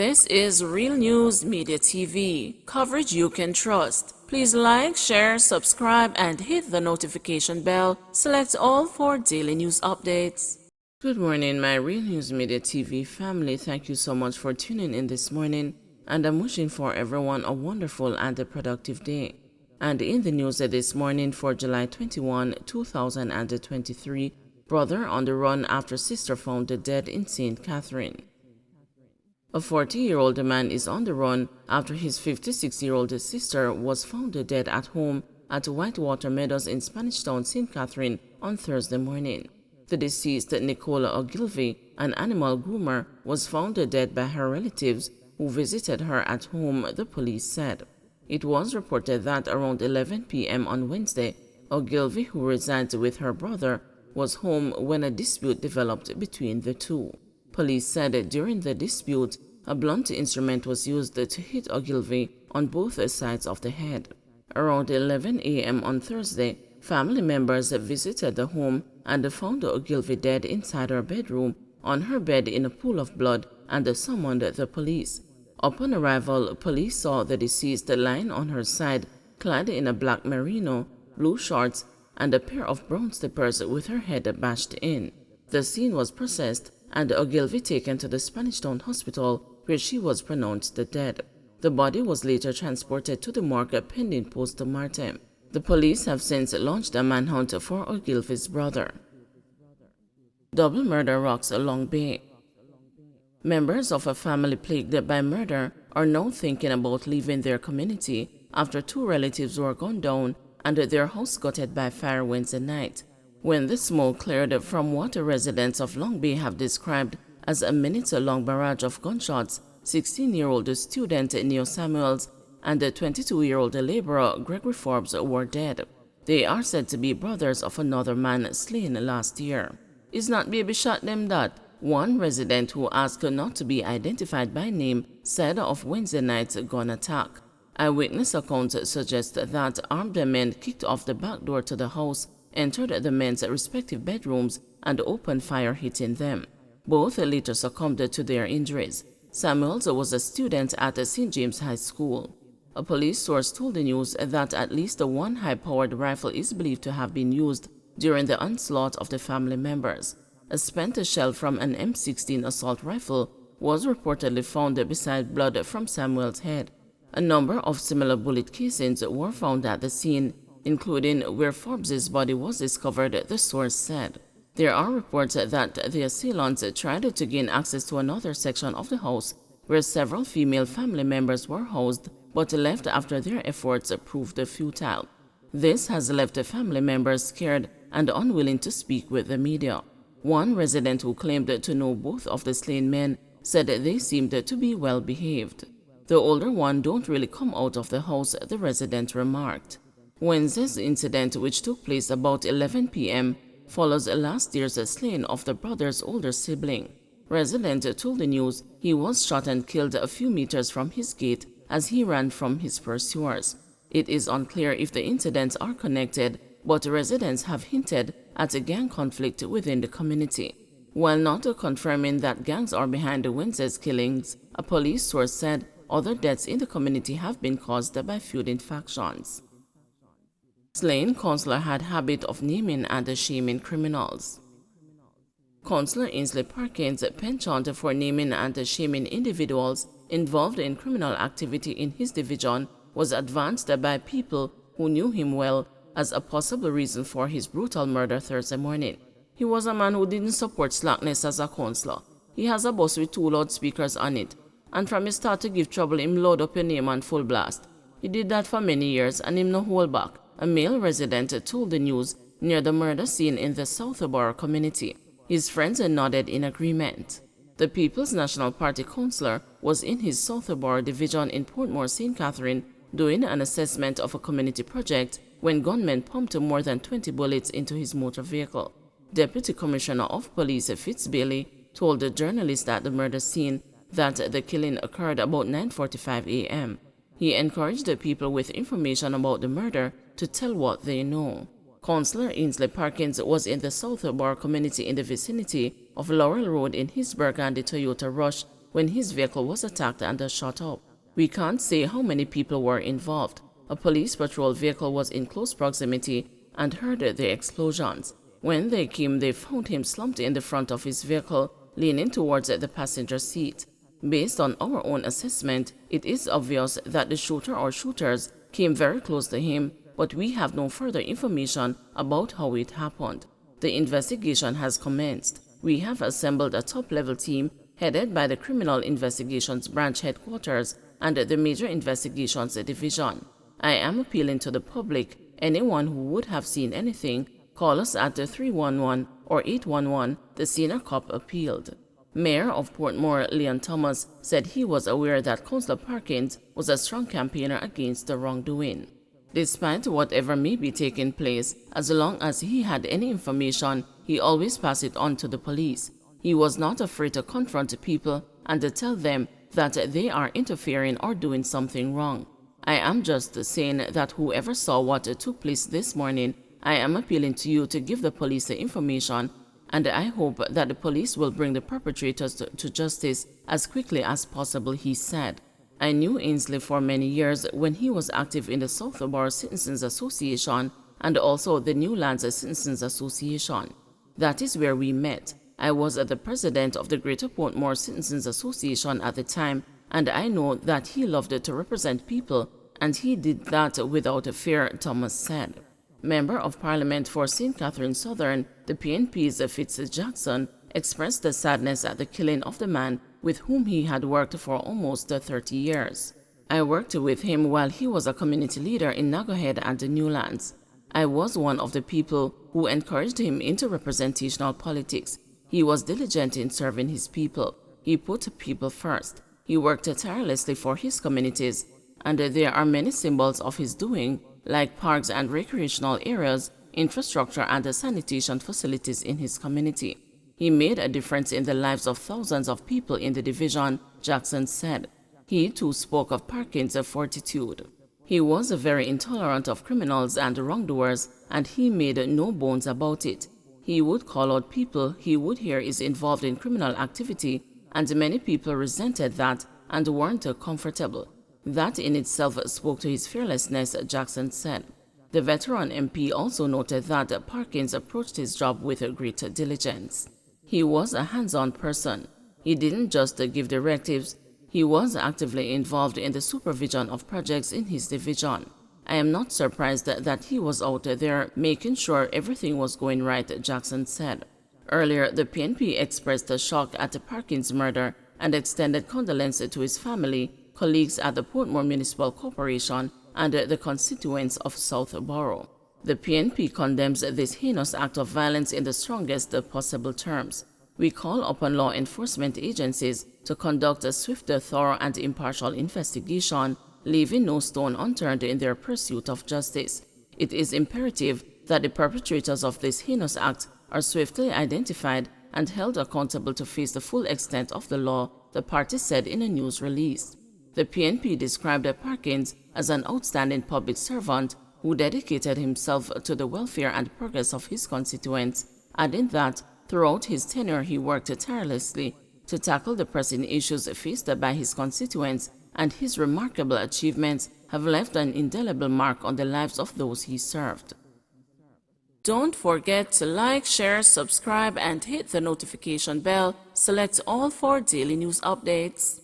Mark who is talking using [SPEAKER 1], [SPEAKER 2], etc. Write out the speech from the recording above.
[SPEAKER 1] This is Real News Media TV, coverage you can trust. Please like, share, subscribe, and hit the notification bell. Select all for daily news updates. Good morning, my Real News Media TV family. Thank you so much for tuning in this morning, and I'm wishing for everyone a wonderful and a productive day. And in the news this morning for July 21, 2023, brother on the run after sister found dead in St. Catherine. A 40-year-old man is on the run after his 56-year-old sister was found dead at home at Whitewater Meadows in Spanish Town, St. Catherine on Thursday morning. The deceased, Nicola Ogilvy, an animal groomer, was found dead by her relatives who visited her at home, the police said. It was reported that around 11 p.m. on Wednesday, Ogilvy, who resides with her brother, was home when a dispute developed between the two. Police said during the dispute, a blunt instrument was used to hit Ogilvy on both sides of the head. Around 11 a.m. on Thursday, family members visited the home and found Ogilvy dead inside her bedroom, on her bed in a pool of blood, and summoned the police. Upon arrival, police saw the deceased lying on her side, clad in a black merino, blue shorts, and a pair of brown slippers with her head bashed in. The scene was processed and Ogilvy taken to the Spanish Town Hospital, where she was pronounced dead. The body was later transported to the morgue pending post-mortem. The police have since launched a manhunt for Ogilvy's brother. Double murder rocks Long Bay. Members of a family plagued by murder are now thinking about leaving their community after two relatives were gunned down and their house gutted by fire Wednesday night, when the smoke cleared from what residents of Long Bay have described as a minute-long barrage of gunshots. 16-year-old student Neo Samuels and the 22-year-old laborer Gregory Forbes were dead. They are said to be brothers of another man slain last year. "Is not baby shot them that?" one resident who asked not to be identified by name said of Wednesday night's gun attack. Eyewitness accounts suggest that armed men kicked off the back door to the house, entered the men's respective bedrooms, and opened fire, hitting them. Both later succumbed to their injuries. Samuels was a student at St. James High School. A police source told the news that at least one high-powered rifle is believed to have been used during the onslaught of the family members. A spent shell from an M16 assault rifle was reportedly found beside blood from Samuel's head. A number of similar bullet casings were found at the scene, including where Forbes' body was discovered, the source said. There are reports that the assailants tried to gain access to another section of the house where several female family members were housed, but left after their efforts proved futile. This has left the family members scared and unwilling to speak with the media. One resident who claimed to know both of the slain men said they seemed to be well behaved. The older one don't really come out of the house, the resident remarked. Wednesday's incident, which took place about 11 p.m., follows last year's slaying of the brother's older sibling. Resident told the news he was shot and killed a few meters from his gate as he ran from his pursuers. It is unclear if the incidents are connected, but residents have hinted at a gang conflict within the community. While not confirming that gangs are behind Wednesday's killings, a police source said other deaths in the community have been caused by feuding factions. Slain Consular had habit of naming and shaming criminals. Consular Ainsley Perkins' penchant for naming and shaming individuals involved in criminal activity in his division was advanced by people who knew him well as a possible reason for his brutal murder Thursday morning. He was a man who didn't support slackness as a counselor. He has a bus with 2 loudspeakers on it, and from his start to give trouble, him load up your name on full blast. He did that for many years and him no hold back, a male resident told the news near the murder scene in the Southborough community. His friends nodded in agreement. The People's National Party councillor was in his Southborough division in Portmore, St. Catherine, doing an assessment of a community project when gunmen pumped more than 20 bullets into his motor vehicle. Deputy Commissioner of Police Fitz Bailey told the journalist at the murder scene that the killing occurred about 9:45 a.m. He encouraged the people with information about the murder to tell what they know. Councillor Ainsley Perkins was in the Southborough community in the vicinity of Laurel Road in his burgundy Toyota Rush when his vehicle was attacked and shot up. We can't say how many people were involved. A police patrol vehicle was in close proximity and heard the explosions. When they came, they found him slumped in the front of his vehicle, leaning towards the passenger seat. Based on our own assessment, it is obvious that the shooter or shooters came very close to him, but we have no further information about how it happened. The investigation has commenced. We have assembled a top-level team headed by the Criminal Investigations Branch Headquarters and the Major Investigations Division. I am appealing to the public. Anyone who would have seen anything, call us at the 311 or 811, the senior cop appealed. Mayor of Portmore, Leon Thomas, said he was aware that Consular Perkins was a strong campaigner against the wrongdoing. Despite whatever may be taking place, as long as he had any information, he always passed it on to the police. He was not afraid to confront people and to tell them that they are interfering or doing something wrong. I am just saying that whoever saw what took place this morning, I am appealing to you to give the police the information, and I hope that the police will bring the perpetrators to justice as quickly as possible, he said. I knew Ainsley for many years when he was active in the Southborough Citizens Association and also the Newlands Citizens Association. That is where we met. I was the president of the Greater Portmore Citizens Association at the time, and I know that he loved to represent people, and he did that without fear, Thomas said. Member of Parliament for St. Catherine Southern, the PNP's Fitz Jackson, expressed the sadness at the killing of the man with whom he had worked for almost 30 years. I worked with him while he was a community leader in Nagohead and the Newlands. I was one of the people who encouraged him into representational politics. He was diligent in serving his people. He put people first. He worked tirelessly for his communities, and there are many symbols of his doing, like parks and recreational areas, infrastructure and sanitation facilities in his community. He made a difference in the lives of thousands of people in the division, Jackson said. He too spoke of Perkins' fortitude. He was very intolerant of criminals and wrongdoers, and he made no bones about it. He would call out people he would hear is involved in criminal activity, and many people resented that and weren't comfortable. That in itself spoke to his fearlessness, Jackson said. The veteran MP also noted that Perkins approached his job with great diligence. He was a hands-on person. He didn't just give directives. He was actively involved in the supervision of projects in his division. I am not surprised that he was out there making sure everything was going right, Jackson said. Earlier, the PNP expressed a shock at Perkins' murder and extended condolences to his family, colleagues at the Portmore Municipal Corporation, and the constituents of Southborough. The PNP condemns this heinous act of violence in the strongest possible terms. We call upon law enforcement agencies to conduct a swift, thorough, and impartial investigation, leaving no stone unturned in their pursuit of justice. It is imperative that the perpetrators of this heinous act are swiftly identified and held accountable to face the full extent of the law, the party said in a news release. The PNP described Perkins as an outstanding public servant who dedicated himself to the welfare and progress of his constituents, adding that throughout his tenure he worked tirelessly to tackle the pressing issues faced by his constituents, and his remarkable achievements have left an indelible mark on the lives of those he served. Don't forget to like, share, subscribe, and hit the notification bell. Select all for daily news updates.